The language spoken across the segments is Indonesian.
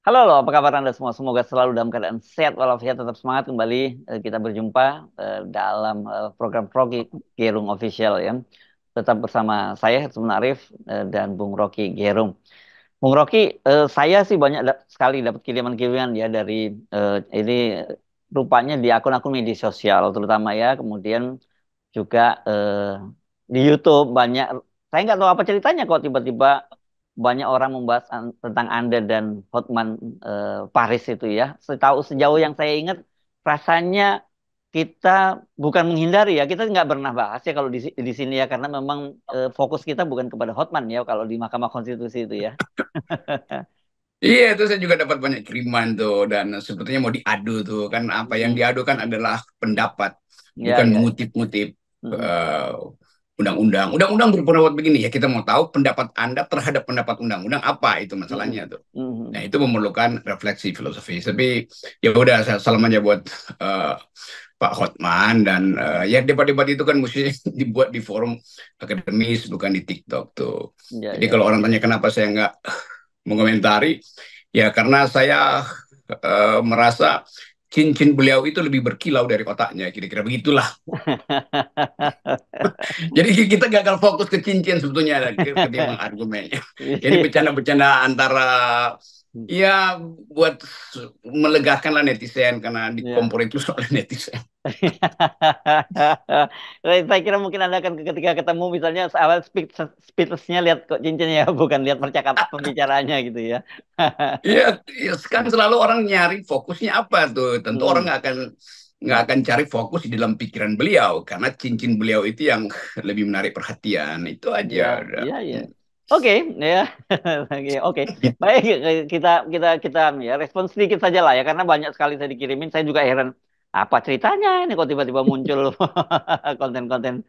Halo, apa kabar Anda semua? Semoga selalu dalam keadaan sehat walafiat, tetap semangat kembali. Kita berjumpa dalam program Rocky Gerung Official ya. Tetap bersama saya Herman Arif dan Bung Rocky Gerung. Bung Rocky, saya sih banyak sekali dapat kiriman-kiriman ya dari ini rupanya di akun-akun media sosial terutama ya. Kemudian juga di YouTube banyak. Saya nggak tahu apa ceritanya kok tiba-tiba banyak orang membahas tentang Anda dan Hotman Paris itu ya. Sejauh yang saya ingat, rasanya kita bukan menghindari ya, kita nggak pernah bahas ya kalau di sini ya, karena memang fokus kita bukan kepada Hotman ya kalau di Mahkamah Konstitusi itu ya. Iya, itu saya juga dapat banyak kiriman tuh, dan sebetulnya mau diadu tuh kan, apa yang Mm. diadukan adalah pendapat, Ya, bukan ya. mengutip-ngutip Mm-mm. eh, undang-undang. Undang-undang berpendapat begini ya, kita mau tahu pendapat Anda terhadap pendapat undang-undang apa itu masalahnya Mm-mm. tuh. Nah, Mm-mm. itu memerlukan refleksi filosofi. Tapi ya udah, salam aja buat eh, Pak Hotman, dan ya debat-debat itu kan mesti dibuat di forum akademis, bukan di TikTok tuh. Ya, Jadi ya. kalau orang tanya kenapa saya nggak mengomentari, ya karena saya merasa cincin beliau itu lebih berkilau dari otaknya, kira-kira begitulah. Jadi kita gagal fokus ke cincin sebetulnya ketimbang argumennya. Jadi bercanda-bercanda antara, ya, buat melegakan lah netizen karena Ya. dikompor itu soal netizen. Saya kira mungkin Anda akan ketika ketemu misalnya awal speechlessnya lihat kok cincinnya bukan lihat pembicaraannya gitu ya. Iya, ya, kan selalu orang nyari fokusnya apa tuh. Tentu orang Hmm. nggak akan cari fokus di dalam pikiran beliau karena cincin beliau itu yang lebih menarik perhatian. Itu aja. Ya, ya, ya. Oke, ya. Oke, oke. Baik, kita kita kita ya respon sedikit saja lah ya karena banyak sekali saya dikirimin. Saya juga heran apa ceritanya ini kok tiba-tiba muncul konten-konten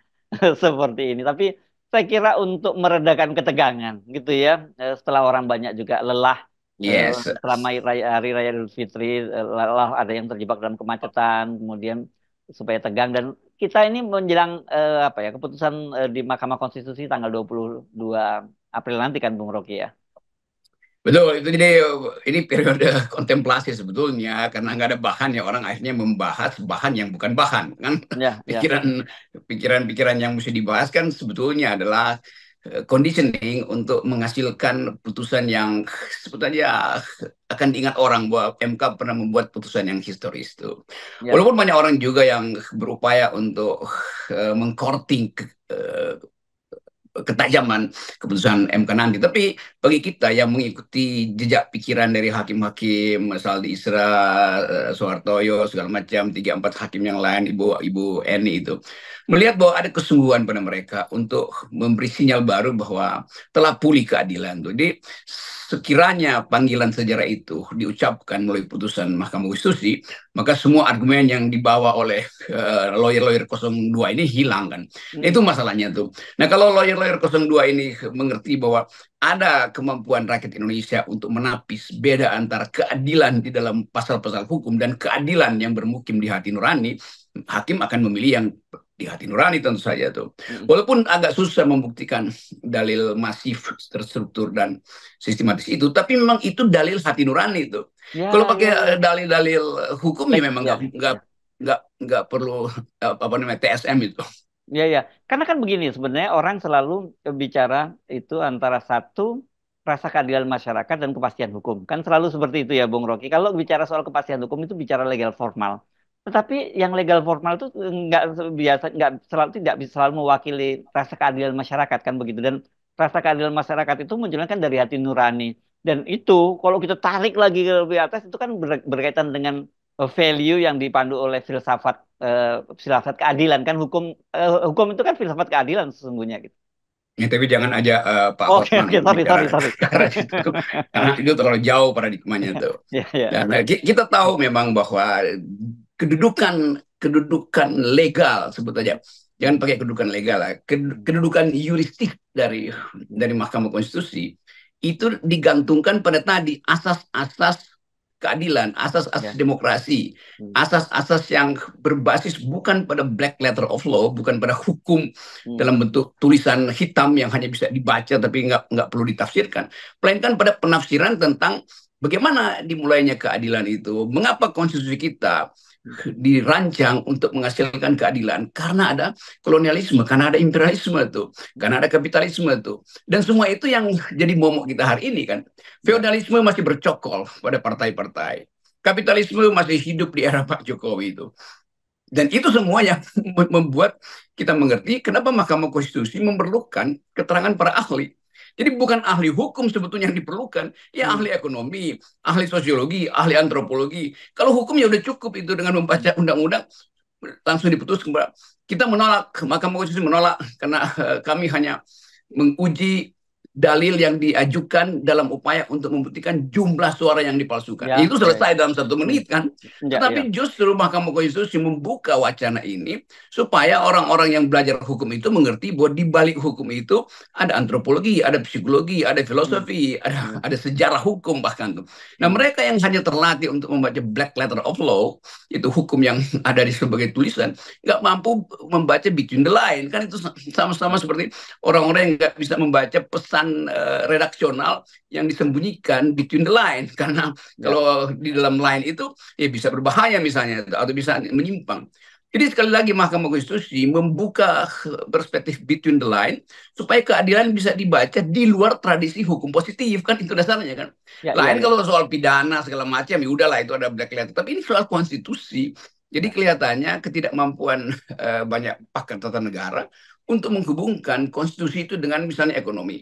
seperti ini. Tapi saya kira untuk meredakan ketegangan gitu ya. Setelah orang banyak juga lelah eh, Yes. selama hari raya Idul Fitri, lelah ada yang terjebak dalam kemacetan, kemudian supaya tegang dan kita ini menjelang apa ya keputusan di Mahkamah Konstitusi tanggal 22 April nanti kan Bung Rocky ya. Betul, itu jadi ini periode kontemplasi sebetulnya karena nggak ada bahan ya, orang akhirnya membahas bahan yang bukan bahan kan. Ya, ya. Pikiran-pikiran yang mesti dibahas kan sebetulnya adalah conditioning untuk menghasilkan putusan yang sebetulnya akan diingat orang bahwa MK pernah membuat putusan yang historis itu. Ya. Walaupun banyak orang juga yang berupaya untuk mengkorting ketajaman keputusan MK nanti. Tapi bagi kita yang mengikuti jejak pikiran dari hakim-hakim, Saldi Isra, Soehartoyo, segala macam, tiga empat hakim yang lain, Ibu Eni itu, melihat bahwa ada kesungguhan pada mereka untuk memberi sinyal baru bahwa telah pulih keadilan. Jadi sekiranya panggilan sejarah itu diucapkan melalui putusan Mahkamah Konstitusi, maka semua argumen yang dibawa oleh lawyer-lawyer 02 ini hilang kan. Itu Mm. masalahnya tuh. Nah, kalau lawyer-lawyer 02 ini mengerti bahwa ada kemampuan rakyat Indonesia untuk menapis beda antara keadilan di dalam pasal-pasal hukum dan keadilan yang bermukim di hati nurani, hakim akan memilih yang di hati nurani tentu saja tuh. Mm. Walaupun agak susah membuktikan dalil masif, terstruktur dan sistematis itu, tapi memang itu dalil hati nurani itu. Kalau Ya, ya, pakai ya. dalil-dalil hukum ya memang nggak Ya, nggak ya. nggak perlu apa namanya TSM itu. Ya, ya. Karena kan begini, sebenarnya orang selalu bicara itu antara satu rasa keadilan masyarakat dan kepastian hukum. Kan selalu seperti itu ya, Bung Rocky. Kalau bicara soal kepastian hukum itu bicara legal formal. Tetapi yang legal formal itu nggak biasa, nggak selalu tidak bisa selalu mewakili rasa keadilan masyarakat kan begitu. Dan rasa keadilan masyarakat itu munculnya kan dari hati nurani. Dan itu kalau kita tarik lagi ke lebih atas itu kan berkaitan dengan value yang dipandu oleh filsafat keadilan kan hukum itu kan filsafat keadilan sesungguhnya gitu. Ya, tapi jangan aja Pak Oke, Hotman oke, untuk sorry, bicara sorry, sorry. ke arah situ karena itu terlalu jauh paradigmanya tuh. Ya, ya, Dan ya. kita tahu memang bahwa kedudukan kedudukan legal sebut aja, jangan Hmm, pakai kedudukan legal lah, hmm, kedudukan yuristik dari hmm. Mahkamah Konstitusi itu digantungkan pada tadi asas-asas keadilan, asas-asas Ya. demokrasi, Hmm, asas-asas yang berbasis bukan pada black letter of law, bukan pada hukum hmm, dalam bentuk tulisan hitam yang hanya bisa dibaca tapi nggak perlu ditafsirkan, melainkan pada penafsiran tentang Bagaimana dimulainya keadilan itu? Mengapa konstitusi kita dirancang untuk menghasilkan keadilan? Karena ada kolonialisme, karena ada imperialisme tuh, karena ada kapitalisme tuh. Dan semua itu yang jadi momok kita hari ini kan. Ya. Feodalisme masih bercokol pada partai-partai. Kapitalisme masih hidup di era Pak Jokowi itu. Dan itu semua yang membuat kita mengerti kenapa Mahkamah Konstitusi memerlukan keterangan para ahli. Jadi bukan ahli hukum sebetulnya yang diperlukan, ya Hmm. ahli ekonomi, ahli sosiologi, ahli antropologi. Kalau hukum ya udah cukup itu dengan membaca undang-undang langsung diputus. Kita menolak, Mahkamah Konstitusi menolak karena kami hanya menguji dalil yang diajukan dalam upaya untuk membuktikan jumlah suara yang dipalsukan. Ya, Itu ya, ya. selesai dalam 1 menit Hmm. kan. Ya, Tetapi ya. justru Mahkamah Konstitusi membuka wacana ini supaya orang-orang yang belajar hukum itu mengerti bahwa di balik hukum itu ada antropologi, ada psikologi, ada Hmm. filosofi, Hmm. ada sejarah hukum bahkan tuh. Nah, Hmm. mereka yang hanya terlatih untuk membaca black letter of law, itu hukum yang ada di sebagai tulisan, nggak mampu membaca between the line kan. Itu sama-sama seperti orang-orang yang nggak bisa membaca pesan redaksional yang disembunyikan between the line karena Ya. kalau di dalam line itu ya bisa berbahaya misalnya atau bisa menyimpang. Jadi sekali lagi Mahkamah Konstitusi membuka perspektif between the line supaya keadilan bisa dibaca di luar tradisi hukum positif kan, itu dasarnya kan. Ya, ya, Lain ya. kalau soal pidana segala macam ya udahlah itu ada black letter. Tapi ini soal konstitusi. Jadi Ya. kelihatannya ketidakmampuan banyak pakar tata negara untuk menghubungkan konstitusi itu dengan misalnya ekonomi.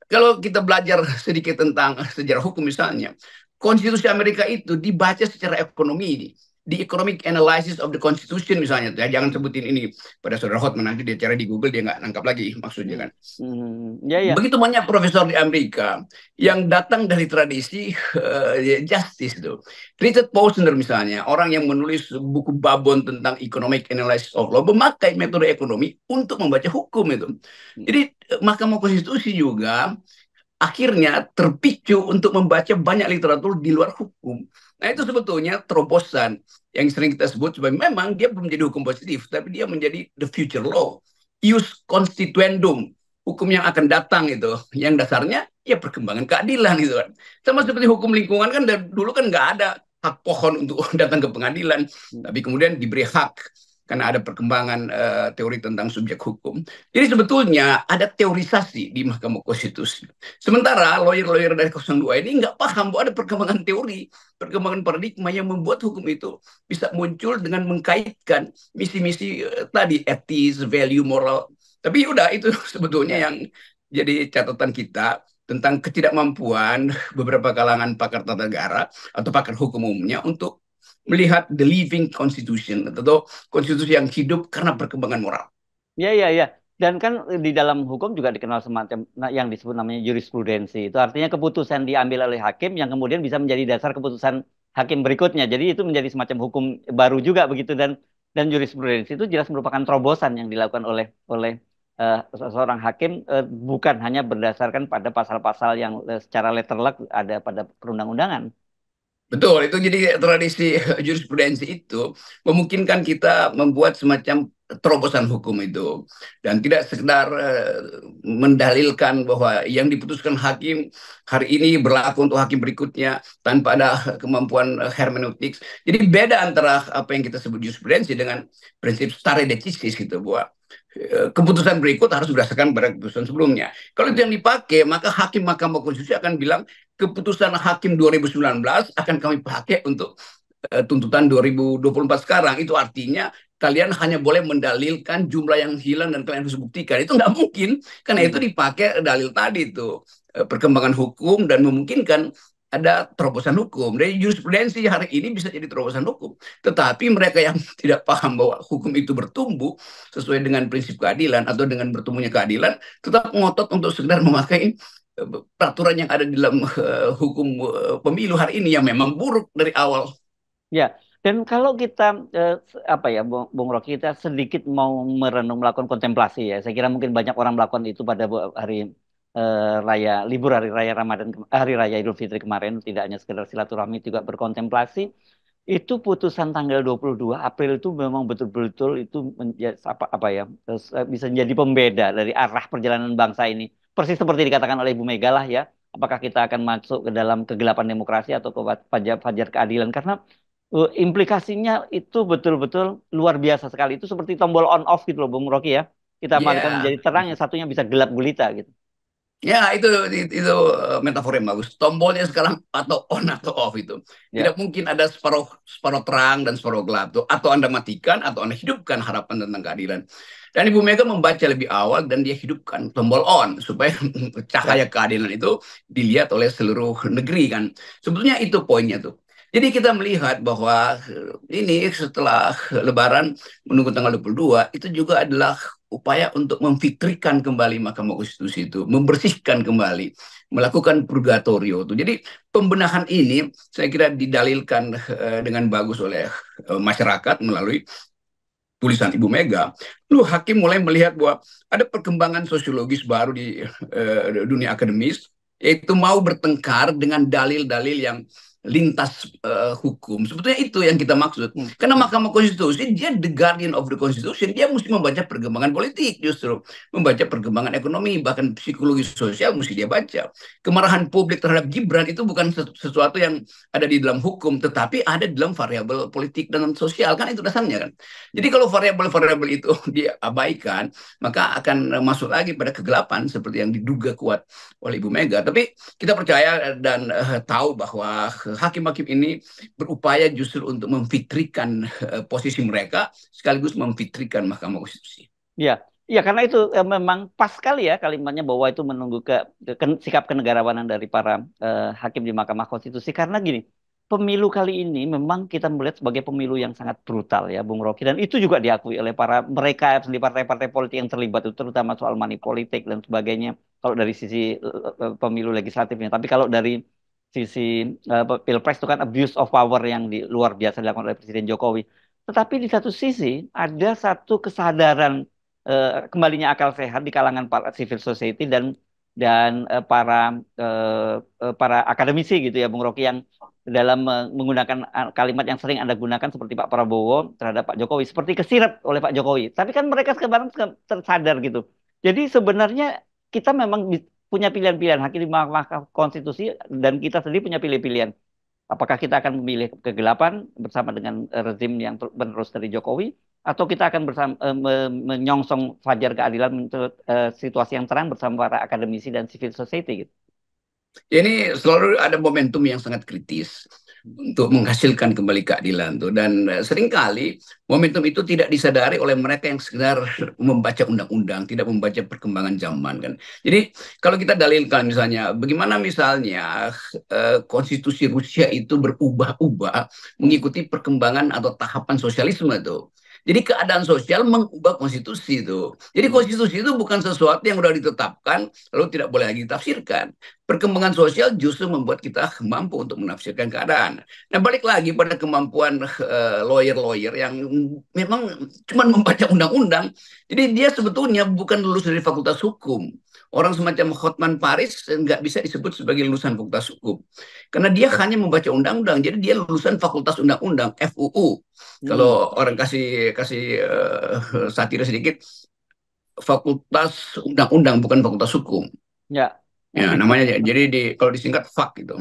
Kalau kita belajar sedikit tentang sejarah hukum misalnya, konstitusi Amerika itu dibaca secara ekonomi, di economic analysis of the constitution misalnya. Ya, jangan sebutin ini pada saudara Hotman, nanti dia cari di Google dia nggak nangkap lagi maksudnya Hmm. kan. Hmm. Ya, ya. Begitu banyak profesor di Amerika yang datang dari tradisi justice itu. Richard Posner misalnya, orang yang menulis buku babon tentang economic analysis of law, memakai metode ekonomi untuk membaca hukum itu. Hmm. Jadi Mahkamah Konstitusi juga akhirnya terpicu untuk membaca banyak literatur di luar hukum. Nah itu sebetulnya terobosan yang sering kita sebut sebagai memang dia belum menjadi hukum positif, tapi dia menjadi the future law, ius constituendum, hukum yang akan datang itu, yang dasarnya ya perkembangan keadilan itu kan. Sama seperti hukum lingkungan kan dulu kan nggak ada hak pohon untuk datang ke pengadilan, Hmm. tapi kemudian diberi hak karena ada perkembangan teori tentang subjek hukum. Jadi sebetulnya ada teorisasi di Mahkamah Konstitusi. Sementara lawyer-lawyer dari 02 ini nggak paham bahwa ada perkembangan teori, perkembangan paradigma yang membuat hukum itu bisa muncul dengan mengkaitkan misi-misi tadi, etis, value, moral. Tapi udah itu sebetulnya Ya. yang jadi catatan kita tentang ketidakmampuan beberapa kalangan pakar tata negara atau pakar hukum umumnya untuk melihat the living constitution atau konstitusi yang hidup karena perkembangan moral. Ya, ya, ya. Dan kan di dalam hukum juga dikenal semacam yang disebut namanya jurisprudensi. Itu artinya keputusan diambil oleh hakim yang kemudian bisa menjadi dasar keputusan hakim berikutnya. Jadi itu menjadi semacam hukum baru juga begitu, dan jurisprudensi itu jelas merupakan terobosan yang dilakukan oleh oleh seorang hakim, bukan hanya berdasarkan pada pasal-pasal yang secara letterlek ada pada perundang-undangan. Betul, itu jadi tradisi jurisprudensi itu memungkinkan kita membuat semacam terobosan hukum itu dan tidak sekedar mendalilkan bahwa yang diputuskan hakim hari ini berlaku untuk hakim berikutnya tanpa ada kemampuan hermeneutik. Jadi beda antara apa yang kita sebut jurisprudensi dengan prinsip stare decisis gitu, bahwa keputusan berikut harus berdasarkan pada keputusan sebelumnya. Kalau itu yang dipakai, maka hakim Mahkamah Konstitusi akan bilang keputusan hakim 2019 akan kami pakai untuk tuntutan 2024 sekarang. Itu artinya kalian hanya boleh mendalilkan jumlah yang hilang dan kalian harus buktikan. Itu nggak mungkin, karena itu Hmm. dipakai dalil tadi itu perkembangan hukum dan memungkinkan ada terobosan hukum. Dari jurisprudensi hari ini bisa jadi terobosan hukum. Tetapi mereka yang tidak paham bahwa hukum itu bertumbuh sesuai dengan prinsip keadilan atau dengan bertumbuhnya keadilan, tetap ngotot untuk sekedar memakai peraturan yang ada di dalam hukum pemilu hari ini yang memang buruk dari awal. Ya, dan kalau kita apa ya, Bung Rocky, kita sedikit mau merenung melakukan kontemplasi ya. Saya kira mungkin banyak orang melakukan itu pada hari raya libur hari raya Ramadan, hari raya Idul Fitri kemarin, tidak hanya sekedar silaturahmi juga berkontemplasi. Itu putusan tanggal 22 April itu memang betul-betul itu apa ya, bisa menjadi pembeda dari arah perjalanan bangsa ini. Persis seperti dikatakan oleh Ibu Mega lah ya. apakah kita akan masuk ke dalam kegelapan demokrasi atau ke fajar, fajar keadilan? Karena implikasinya itu betul-betul luar biasa sekali. Itu seperti tombol on off gitu loh, Bung Rocky ya. Kita matikan Ya, menjadi terang, yang satunya bisa gelap gulita gitu. ya itu metafor yang bagus. Tombolnya sekarang atau on atau off itu. Tidak Ya, mungkin ada separuh separuh terang dan separuh gelap tuh. Atau Anda matikan atau Anda hidupkan harapan tentang keadilan. Dan Ibu Mega membaca lebih awal dan dia hidupkan tombol on supaya ya. cahaya keadilan itu dilihat oleh seluruh negeri kan. Sebetulnya itu poinnya tuh. Jadi kita melihat bahwa ini setelah Lebaran menunggu tanggal 22 itu juga adalah upaya untuk memfitrikan kembali Mahkamah Konstitusi itu, membersihkan kembali, melakukan purgatorio itu. Jadi pembenahan ini saya kira didalilkan dengan bagus oleh masyarakat melalui tulisan Ibu Mega. Lalu hakim mulai melihat bahwa ada perkembangan sosiologis baru di dunia akademis, yaitu mau bertengkar dengan dalil-dalil yang lintas hukum. Sebetulnya itu yang kita maksud. Hmm, Karena hmm. Mahkamah Konstitusi, dia the guardian of the Constitution, dia mesti membaca perkembangan politik justru. Membaca perkembangan ekonomi, bahkan psikologi sosial mesti dia baca. Kemarahan publik terhadap Gibran itu bukan sesuatu yang ada di dalam hukum, tetapi ada di dalam variabel politik dan sosial. Kan itu dasarnya kan. Jadi kalau variabel-variabel itu diabaikan, maka akan masuk lagi pada kegelapan seperti yang diduga kuat oleh Ibu Mega. Tapi kita percaya dan tahu bahwa hakim-hakim ini berupaya justru untuk memfitrikan posisi mereka sekaligus memfitrikan Mahkamah Konstitusi. Ya, ya karena itu memang pas sekali ya kalimatnya bahwa itu menunggu sikap kenegarawanan dari para hakim di Mahkamah Konstitusi. Karena gini, pemilu kali ini memang kita melihat sebagai pemilu yang sangat brutal ya, Bung Rocky. Dan itu juga diakui oleh para mereka di partai-partai politik yang terlibat itu, terutama soal money politik dan sebagainya. Kalau dari sisi pemilu legislatifnya, tapi kalau dari sisi pilpres itu kan abuse of power yang luar biasa dilakukan oleh Presiden Jokowi. Tetapi di satu sisi ada satu kesadaran kembalinya akal sehat di kalangan para civil society dan para akademisi gitu ya Bung Rocky yang dalam menggunakan kalimat yang sering Anda gunakan seperti Pak Prabowo terhadap Pak Jokowi seperti kesirap oleh Pak Jokowi. Tapi kan mereka sekarang tersadar gitu. Jadi sebenarnya kita memang punya pilihan-pilihan hakim di Mahkamah Konstitusi dan kita sendiri punya pilihan-pilihan. Apakah kita akan memilih kegelapan bersama dengan rezim yang menerus dari Jokowi, atau kita akan menyongsong fajar keadilan menurut situasi yang terang bersama para akademisi dan civil society gitu. Ini selalu ada momentum yang sangat kritis untuk menghasilkan kembali keadilan tuh dan seringkali momentum itu tidak disadari oleh mereka yang sekedar membaca undang-undang, tidak membaca perkembangan zaman kan. Jadi kalau kita dalilkan misalnya bagaimana misalnya konstitusi Rusia itu berubah-ubah mengikuti perkembangan atau tahapan sosialisme itu. Jadi keadaan sosial mengubah konstitusi itu. Jadi Hmm. konstitusi itu bukan sesuatu yang sudah ditetapkan lalu tidak boleh lagi ditafsirkan. Perkembangan sosial justru membuat kita mampu untuk menafsirkan keadaan. Nah, balik lagi pada kemampuan lawyer-lawyer yang memang cuma membaca undang-undang. Jadi dia sebetulnya bukan lulus dari fakultas hukum. Orang semacam Hotman Paris nggak bisa disebut sebagai lulusan fakultas hukum. Karena dia hanya membaca undang-undang. Jadi dia lulusan fakultas undang-undang, FUU. Hmm. Kalau orang kasih kasih satira sedikit, fakultas undang-undang bukan fakultas hukum. Ya. Ya, namanya jadi kalau disingkat FAK gitu.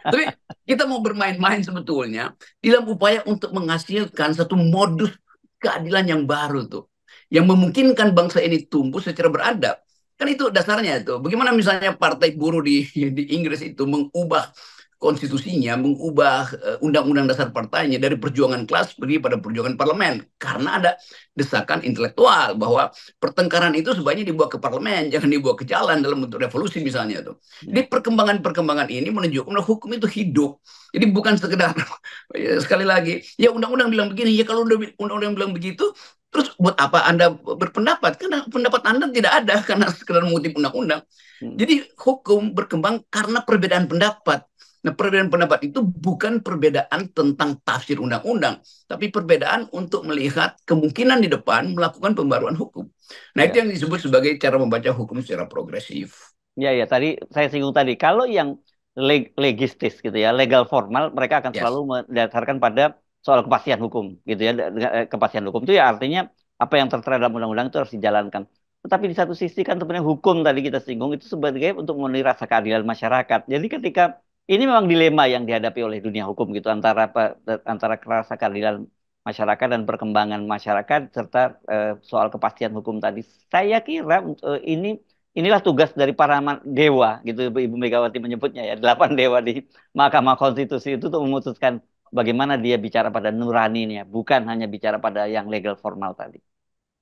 Tapi kita mau bermain-main sebetulnya dalam upaya untuk menghasilkan satu modus keadilan yang baru tuh, yang memungkinkan bangsa ini tumbuh secara beradab. Kan itu dasarnya itu. Bagaimana misalnya partai buruh di Inggris itu mengubah konstitusinya, mengubah undang-undang dasar partainya dari perjuangan kelas pergi pada perjuangan parlemen karena ada desakan intelektual bahwa pertengkaran itu sebaiknya dibawa ke parlemen, jangan dibawa ke jalan dalam bentuk revolusi misalnya tuh. Jadi perkembangan-perkembangan ini menunjukkan bahwa hukum itu hidup. Jadi bukan sekedar sekali lagi ya undang-undang bilang begini, ya kalau undang-undang bilang begitu terus buat apa Anda berpendapat? Karena pendapat Anda tidak ada karena sekedar mengutip undang-undang. Hmm. Jadi hukum berkembang karena perbedaan pendapat. Nah, perbedaan pendapat itu bukan perbedaan tentang tafsir undang-undang, tapi perbedaan untuk melihat kemungkinan di depan melakukan pembaruan hukum. Nah, itu Ya. yang disebut sebagai cara membaca hukum secara progresif. Ya, ya. Tadi saya singgung tadi, kalau yang legistis gitu ya, legal formal, mereka akan selalu Yes. mendasarkan pada soal kepastian hukum gitu ya. Kepastian hukum itu ya artinya apa yang tertera dalam undang-undang itu harus dijalankan. Tetapi di satu sisi kan sebenarnya hukum tadi kita singgung itu sebagai untuk memenuhi rasa keadilan masyarakat. Jadi ketika ini memang dilema yang dihadapi oleh dunia hukum gitu antara antara rasa keadilan masyarakat dan perkembangan masyarakat serta soal kepastian hukum tadi. Saya kira inilah tugas dari para dewa gitu Ibu Megawati menyebutnya ya, 8 dewa di Mahkamah Konstitusi itu untuk memutuskan bagaimana dia bicara pada nuraninya, bukan hanya bicara pada yang legal formal tadi.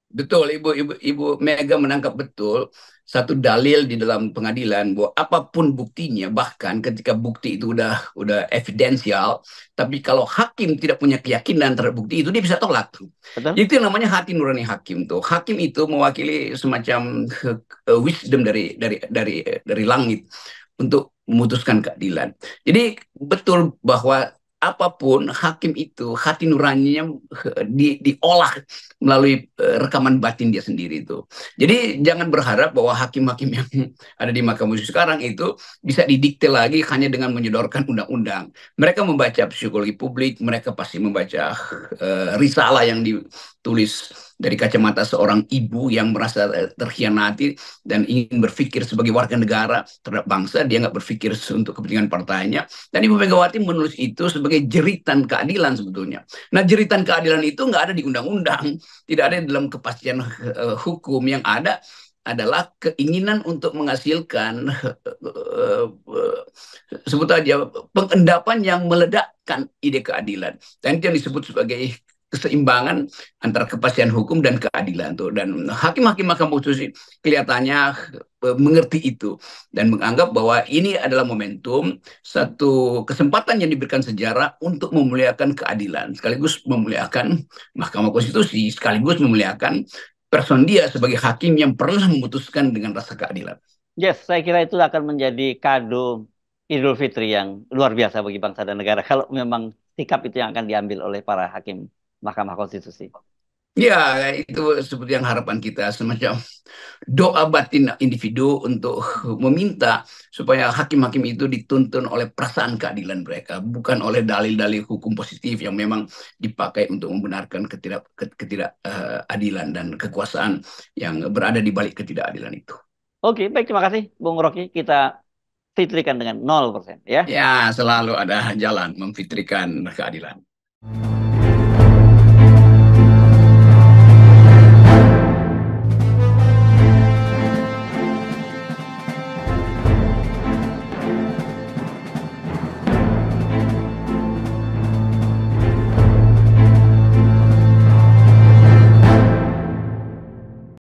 Betul, Ibu Mega menangkap betul satu dalil di dalam pengadilan bahwa apapun buktinya, bahkan ketika bukti itu udah evidensial, tapi kalau hakim tidak punya keyakinan terhadap bukti itu dia bisa tolak tuh. Betul? Itu yang namanya hati nurani hakim tuh. Hakim itu mewakili semacam wisdom dari langit untuk memutuskan keadilan. Jadi betul bahwa apapun hakim itu hati nuraninya diolah melalui rekaman batin dia sendiri itu. Jadi jangan berharap bahwa hakim-hakim yang ada di Mahkamah Konstitusi sekarang itu bisa didikte lagi hanya dengan menyodorkan undang-undang. Mereka membaca psikologi publik, mereka pasti membaca risalah yang ditulis dari kacamata seorang ibu yang merasa terkhianati dan ingin berpikir sebagai warga negara terhadap bangsa, dia nggak berpikir untuk kepentingan partainya. Dan Ibu Megawati menulis itu sebagai jeritan keadilan sebetulnya. Nah, jeritan keadilan itu nggak ada di undang-undang, tidak ada dalam kepastian hukum. Yang ada adalah keinginan untuk menghasilkan sebut aja pengendapan yang meledakkan ide keadilan. Dan itu yang disebut sebagai keseimbangan antara kepastian hukum dan keadilan tuh. Dan hakim-hakim Mahkamah Konstitusi kelihatannya mengerti itu dan menganggap bahwa ini adalah momentum satu kesempatan yang diberikan sejarah untuk memuliakan keadilan sekaligus memuliakan Mahkamah Konstitusi sekaligus memuliakan person dia sebagai hakim yang pernah memutuskan dengan rasa keadilan. Yes, saya kira itu akan menjadi kado Idul Fitri yang luar biasa bagi bangsa dan negara kalau memang sikap itu yang akan diambil oleh para hakim Mahkamah Konstitusi. Ya, itu seperti yang harapan kita, semacam doa batin individu untuk meminta supaya hakim-hakim itu dituntun oleh perasaan keadilan mereka, bukan oleh dalil-dalil hukum positif yang memang dipakai untuk membenarkan ketidakadilan dan kekuasaan yang berada di balik ketidakadilan itu. Oke, baik, terima kasih Bung Rocky. Kita fitrikan dengan 0% ya. Ya, selalu ada jalan memfitrikan keadilan.